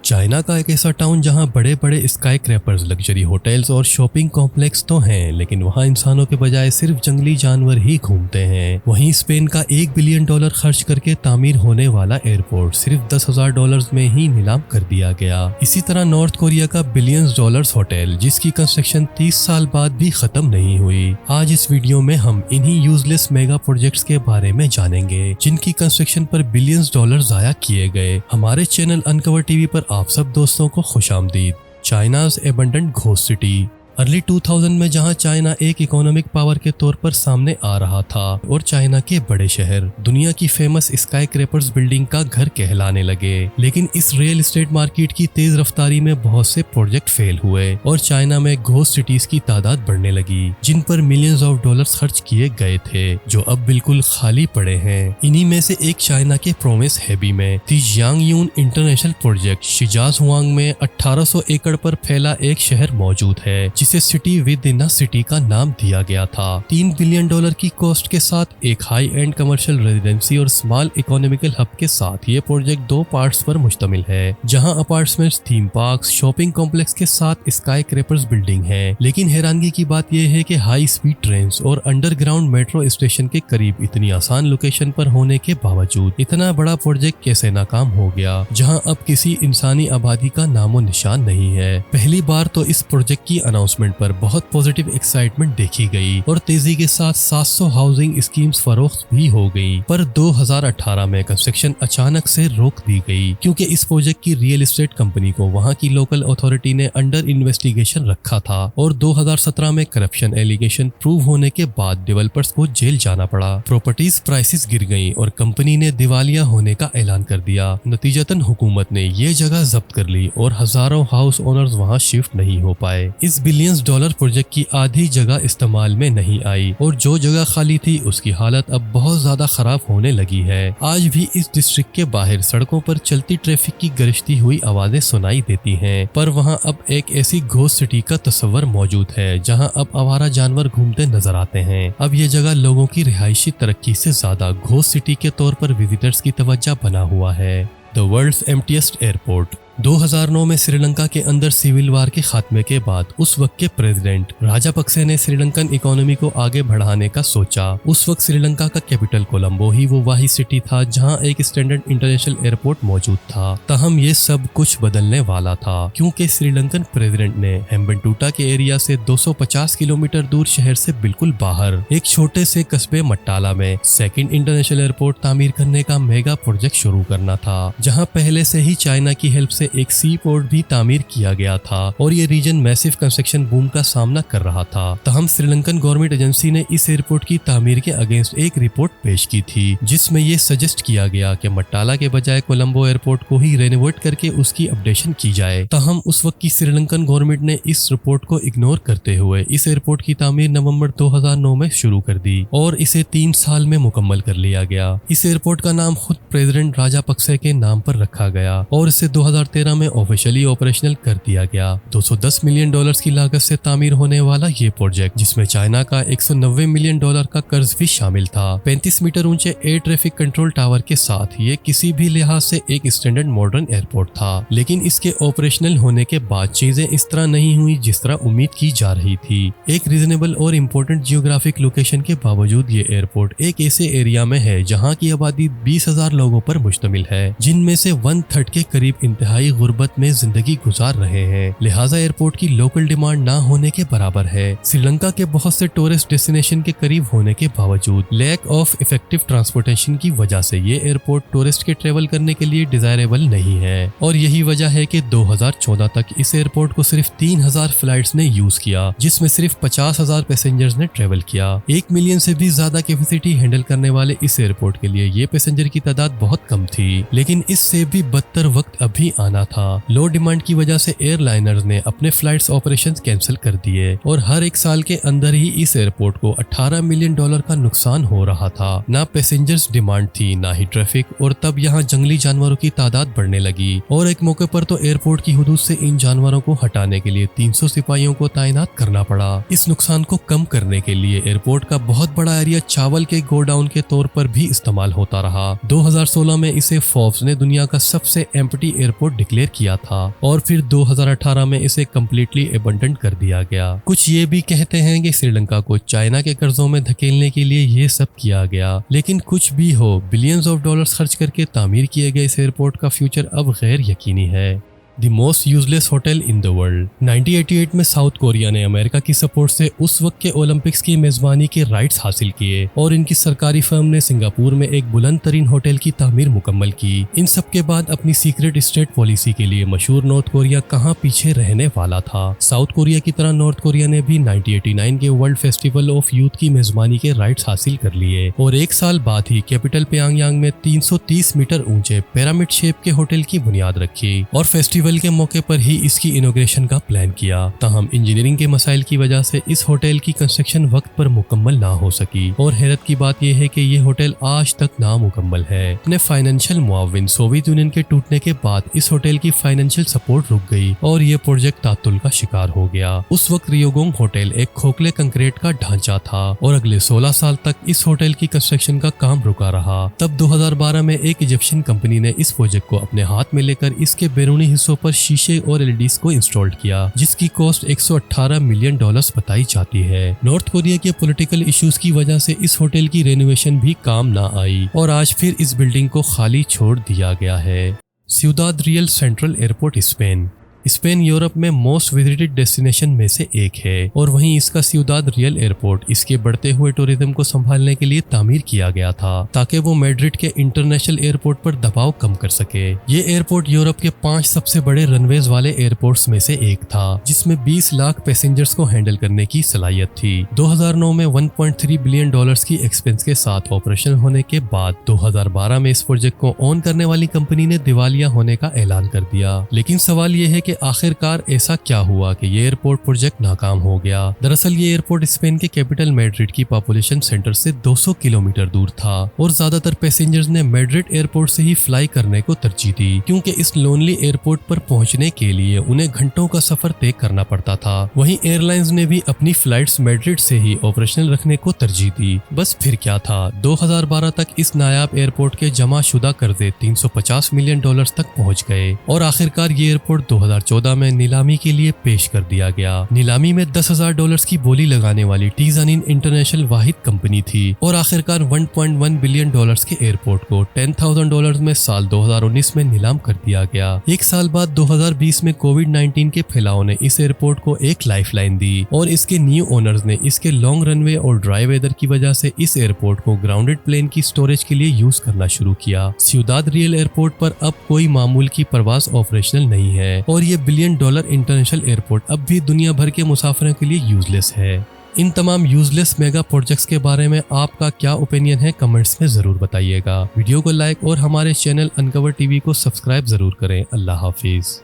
China का एक ऐसा टाउन जहां बड़े बड़े स्काई क्रैपर्स, लग्जरी होटल्स और शॉपिंग कॉम्प्लेक्स तो हैं, लेकिन वहां इंसानों के बजाय सिर्फ जंगली जानवर ही घूमते हैं। वहीं स्पेन का $1 बिलियन खर्च करके तामीर होने वाला एयरपोर्ट सिर्फ $10,000 में ही नीलाम कर दिया गया। इसी तरह नॉर्थ कोरिया का $बिलियंस होटल, जिसकी कंस्ट्रक्शन 30 साल बाद भी खत्म नहीं हुई। आज इस वीडियो में हम इन्हीं यूजलेस मेगा प्रोजेक्ट्स के बारे में जानेंगे जिनकी कंस्ट्रक्शन पर $बिलियंस जाया किए गए। हमारे चैनल अनकवर टीवी पर आप सब दोस्तों को खुशामदीद। China's abandoned ghost city. Early 2000 में जहां चाइना एक इकोनॉमिक पावर के तौर पर सामने आ रहा था और चाइना के बड़े शहर दुनिया की फेमस स्काई क्रैपर्स बिल्डिंग का घर कहलाने लगे, लेकिन इस रियल एस्टेट मार्केट की तेज रफ्तारी में बहुत से प्रोजेक्ट फेल हुए और चाइना में घोस्ट सिटीज की तादाद बढ़ने लगी, जिन पर $मिलियंस खर्च किए गए थे, जो अब बिल्कुल खाली पड़े हैं। इन्हीं में से एक चाइना के प्रोमिस हैबी में तिजियांगयून इंटरनेशनल प्रोजेक्ट शिजासहुआंग में 1800 एकड़ पर फैला एक शहर मौजूद है, जिसे city with in a city का नाम दिया गया था। $3 बिलियन की कॉस्ट के साथ एक हाई एंड कमर्शियल रेजिडेंसी और स्मॉल इकोनॉमिकल हब के साथ ये प्रोजेक्ट 2 पार्ट्स पर मुश्तमिल है, जहां apartments, theme parks, shopping complex के साथ स्काई क्रैपर्स बिल्डिंग है। लेकिन हैरानगी की बात यह है कि हाई स्पीड ट्रेन और अंडरग्राउंड मेट्रो स्टेशन के करीब इतनी आसान लोकेशन पर होने के बावजूद इतना बड़ा प्रोजेक्ट कैसे नाकाम हो गया, जहां अब किसी इंसानी आबादी का नामो निशान नहीं है। पहली बार तो इस प्रोजेक्ट की अनाउंसमेंट पर बहुत पॉजिटिव एक्साइटमेंट देखी गई और तेजी के साथ 700 हाउसिंग स्कीम्स फरोख्त भी हो गई, पर 2018 में कंस्ट्रक्शन अचानक से रोक दी गई क्योंकि इस प्रोजेक्ट की रियल एस्टेट कंपनी को वहां की लोकल अथॉरिटी ने अंडर इन्वेस्टिगेशन रखा था और 2017 में करप्शन एलिगेशन प्रूव होने के बाद डेवलपर्स को जेल जाना पड़ा। प्रॉपर्टीज प्राइसेस गिर गई और कंपनी ने दिवालिया होने का ऐलान कर दिया। नतीजतन हुकूमत ने ये जगह जब्त कर ली और हजारों हाउस ओनर्स वहां शिफ्ट नहीं हो पाए। इस $बिलियंस प्रोजेक्ट की आधी जगह इस्तेमाल में नहीं आई और जो जगह खाली थी उसकी हालत अब बहुत ज्यादा खराब होने लगी है। आज भी इस डिस्ट्रिक्ट के बाहर सड़कों पर चलती ट्रैफिक की गरजती हुई आवाजें सुनाई देती हैं, पर वहां अब एक ऐसी घोस्ट सिटी का तस्वर मौजूद है जहां अब आवारा जानवर घूमते नजर आते हैं। अब ये जगह लोगों की रिहायशी तरक्की से ज्यादा घोस्ट सिटी के तौर पर विजिटर्स की तवज्जो बना हुआ है। The world's एम्प्टीएस्ट airport. 2009 में श्रीलंका के अंदर सिविल वार के खात्मे के बाद उस वक्त के प्रेसिडेंट राजापक्से ने श्रीलंकन इकोनॉमी को आगे बढ़ाने का सोचा। उस वक्त श्रीलंका का कैपिटल कोलंबो ही वो वाही सिटी था जहां एक स्टैंडर्ड इंटरनेशनल एयरपोर्ट मौजूद था। तहम ये सब कुछ बदलने वाला था क्योंकि श्रीलंकन प्रेसिडेंट ने हेम्बनटोटा के एरिया से 250 किलोमीटर दूर शहर से बिल्कुल बाहर एक छोटे से कस्बे मट्टाला में सेकंड इंटरनेशनल एयरपोर्ट तामीर करने का मेगा प्रोजेक्ट शुरू करना था, जहां पहले से ही चाइना की हेल्प से एक सी पोर्ट भी तामीर किया गया था और ये रीजन मैसिव कंस्ट्रक्शन बूम का सामना कर रहा था। तहम श्रीलंकन गवर्नमेंट एजेंसी ने इस एयरपोर्ट की तामीर के अगेंस्ट एक रिपोर्ट पेश की थी, जिसमें ये सजेस्ट किया गया कि मट्टाला के बजाय कोलंबो एयरपोर्ट को ही रेनोवेट करके उसकी अपडेशन की जाए। तहम उस वक्त की श्रीलंकन गवर्नमेंट ने इस रिपोर्ट को इग्नोर करते हुए इस एयरपोर्ट की तामीर नवंबर 2009 में शुरू कर दी और इसे 3 साल में मुकम्मल कर लिया गया। इस एयरपोर्ट का नाम खुद प्रेसिडेंट राजापक्से के नाम पर रखा गया और इसे 2013 में ऑफिशियली ऑपरेशनल कर दिया गया। $210 मिलियन की लागत से तामीर होने वाला ये प्रोजेक्ट, जिसमें चाइना का $190 मिलियन का कर्ज भी शामिल था, 35 मीटर ऊंचे एयर ट्रैफिक कंट्रोल टावर के साथ ये किसी भी लिहाज से एक स्टैंडर्ड मॉडर्न एयरपोर्ट था। लेकिन इसके ऑपरेशनल होने के बाद चीजें इस तरह नहीं हुई जिस तरह उम्मीद की जा रही थी। एक रीजनेबल और इम्पोर्टेंट जियोग्राफिक लोकेशन के बावजूद ये एयरपोर्ट एक ऐसे एरिया में है जहाँ की आबादी 20,000 लोगों पर मुश्तमिल है, जिनमें से 1/3 के करीब इंतहाई गुर्बत में जिंदगी गुजार रहे हैं। लिहाजा एयरपोर्ट की लोकल डिमांड ना होने के बराबर है। श्रीलंका के बहुत से टूरिस्ट डेस्टिनेशन के करीब होने के बावजूद लैक ऑफ इफेक्टिव ट्रांसपोर्टेशन की वजह से ये एयरपोर्ट टूरिस्ट के ट्रेवल करने के लिए डिजायरेबल नहीं है और यही वजह है कि 2014 तक इस एयरपोर्ट को सिर्फ 3000 फ्लाइट्स ने यूज किया, जिसमें सिर्फ 50,000 पैसेंजर्स ने ट्रेवल किया। 1 मिलियन से भी ज्यादा कैपेसिटी हैंडल करने वाले इस एयरपोर्ट के लिए ये पैसेंजर की तादाद बहुत कम थी, लेकिन इससे भी बदतर वक्त अभी आना था। लो डिमांड की वजह से एयरलाइनर्स ने अपने फ्लाइट्स ऑपरेशंस कैंसिल कर दिए और हर एक साल के अंदर ही इस एयरपोर्ट को $18 मिलियन का नुकसान हो रहा था। ना पैसेंजर्स डिमांड थी, ना ही ट्रैफिक, और तब यहाँ जंगली जानवरों की तादाद बढ़ने लगी और एक मौके पर तो एयरपोर्ट की हुदूद से इन जानवरों को हटाने के लिए 300 सिपाहियों को तैनात करना पड़ा। इस नुकसान को कम करने के लिए एयरपोर्ट का बहुत बड़ा एरिया चावल के गोडाउन के तौर पर भी इस्तेमाल होता रहा। 2016 में इसे फोर्ब्स ने दुनिया का सबसे एम्प्टी एयरपोर्ट डिक्लेयर किया था और फिर 2018 में इसे कम्प्लीटली एबंडन कर दिया गया। कुछ ये भी कहते हैं कि श्रीलंका को चाइना के कर्जों में धकेलने के लिए ये सब किया गया। लेकिन कुछ भी हो, बिलियंस ऑफ डॉलर्स खर्च करके तामीर किए गए इस एयरपोर्ट का फ्यूचर अब गैर यकीनी है। The most useless hotel in the world. 1988 में साउथ कोरिया ने अमेरिका की सपोर्ट से उस वक्त के ओलंपिक्स की मेजबानी के राइट्स हासिल किए और इनकी सरकारी फर्म ने सिंगापुर में एक बुलंद तरीन होटल की तामीर मुकम्मल की। इन सब के बाद अपनी सीक्रेट स्टेट पॉलिसी के लिए मशहूर नॉर्थ कोरिया कहाँ पीछे रहने वाला था। साउथ कोरिया की तरह नॉर्थ कोरिया ने भी 1989 के वर्ल्ड फेस्टिवल ऑफ यूथ की मेजबानी के राइट्स हासिल कर लिए और एक साल बाद ही कैपिटल प्यांगयांग में 330 मीटर ऊंचे पिरामिड शेप के होटल की बुनियाद रखी और फेस्टिवल के मौके पर ही इसकी इनॉग्रेशन का प्लान किया। ताहम इंजीनियरिंग के मसाइल की वजह से इस होटल की कंस्ट्रक्शन वक्त पर मुकम्मल ना हो सकी और हैरत की बात यह है कि ये होटल आज तक नामुकम्मल है। अपने फाइनेंशियल मुआविन सोवियत यूनियन के टूटने के बाद इस होटल की फाइनेंशियल सपोर्ट रुक गई और ये प्रोजेक्ट तातुल का शिकार हो गया। उस वक्त रियोगोंग होटल एक खोखले कंक्रीट का ढांचा था और अगले 16 साल तक इस होटल की कंस्ट्रक्शन का काम रुका रहा। तब 2012 में एक इजिप्शियन कंपनी ने इस प्रोजेक्ट को अपने हाथ में लेकर इसके बैरूनी हिस्सों पर शीशे और एलईडीज को इंस्टॉल किया, जिसकी कॉस्ट 118 मिलियन डॉलर्स बताई जाती है। नॉर्थ कोरिया के पॉलिटिकल इश्यूज की वजह से इस होटल की रेनोवेशन भी काम ना आई और आज फिर इस बिल्डिंग को खाली छोड़ दिया गया है। Ciudad Real central airport Spain. Spain Europe में मोस्ट विजिटेड डेस्टिनेशन में से एक है और वहीं इसका सिउदाद रियल एयरपोर्ट इसके बढ़ते हुए टूरिज्म को संभालने के लिए तामीर किया गया था ताकि वो मैड्रिड के इंटरनेशनल एयरपोर्ट पर दबाव कम कर सके। ये एयरपोर्ट यूरोप के 5 सबसे बड़े रनवेज वाले एयरपोर्ट्स में से एक था, जिसमें 20 लाख पैसेंजर्स को हैंडल करने की सलाहियत थी। 2009 में 1.3 बिलियन डॉलर्स की एक्सपेंस के साथ ऑपरेशन होने के बाद 2012 में इस प्रोजेक्ट को ऑन करने वाली कंपनी ने दिवालिया होने का ऐलान कर दिया। लेकिन सवाल ये है कि आखिरकार ऐसा क्या हुआ कि ये एयरपोर्ट प्रोजेक्ट नाकाम हो गया। दरअसल ये एयरपोर्ट स्पेन के कैपिटल मैड्रिड की पॉपुलेशन सेंटर से 200 किलोमीटर दूर था और ज्यादातर पैसेंजर्स ने मैड्रिड एयरपोर्ट से ही फ्लाई करने को तरजीह दी, क्योंकि इस लोनली एयरपोर्ट पर पहुंचने के लिए उन्हें घंटों का सफर तय करना पड़ता था। वहीं एयरलाइंस ने भी अपनी फ्लाइट्स मैड्रिड से ही ऑपरेशनल रखने को तरजीह दी। बस फिर क्या था, 2012 तक इस नायाब एयरपोर्ट के जमा शुदा कर्जे 350 मिलियन डॉलर्स तक पहुंच गए और आखिरकार ये एयरपोर्ट 2014 में नीलामी के लिए पेश कर दिया गया। नीलामी में $10,000 की बोली लगाने वाली टीजानिन इंटरनेशनल वाहिद कंपनी थी और आखिरकार $1.1 बिलियन के एयरपोर्ट को $10,000 में साल 2019 में नीलाम कर दिया गया। एक साल बाद 2020 में कोविड-19 के फैलाव ने इस एयरपोर्ट को एक लाइफलाइन दी और इसके न्यू ओनर्स ने इसके लॉन्ग रनवे और ड्राई वेदर की वजह से इस एयरपोर्ट को ग्राउंडेड प्लेन की स्टोरेज के लिए यूज करना शुरू किया। सिउदाद रियल एयरपोर्ट पर अब कोई मामूल की परवाज ऑपरेशनल नहीं है और ये $1 बिलियन इंटरनेशनल एयरपोर्ट अब भी दुनिया भर के मुसाफिरों के लिए यूजलेस है। इन तमाम यूजलेस मेगा प्रोजेक्ट्स के बारे में आपका क्या ओपिनियन है, कमेंट्स में जरूर बताइएगा। वीडियो को लाइक और हमारे चैनल अनकवर टीवी को सब्सक्राइब जरूर करें। अल्लाह हाफिज।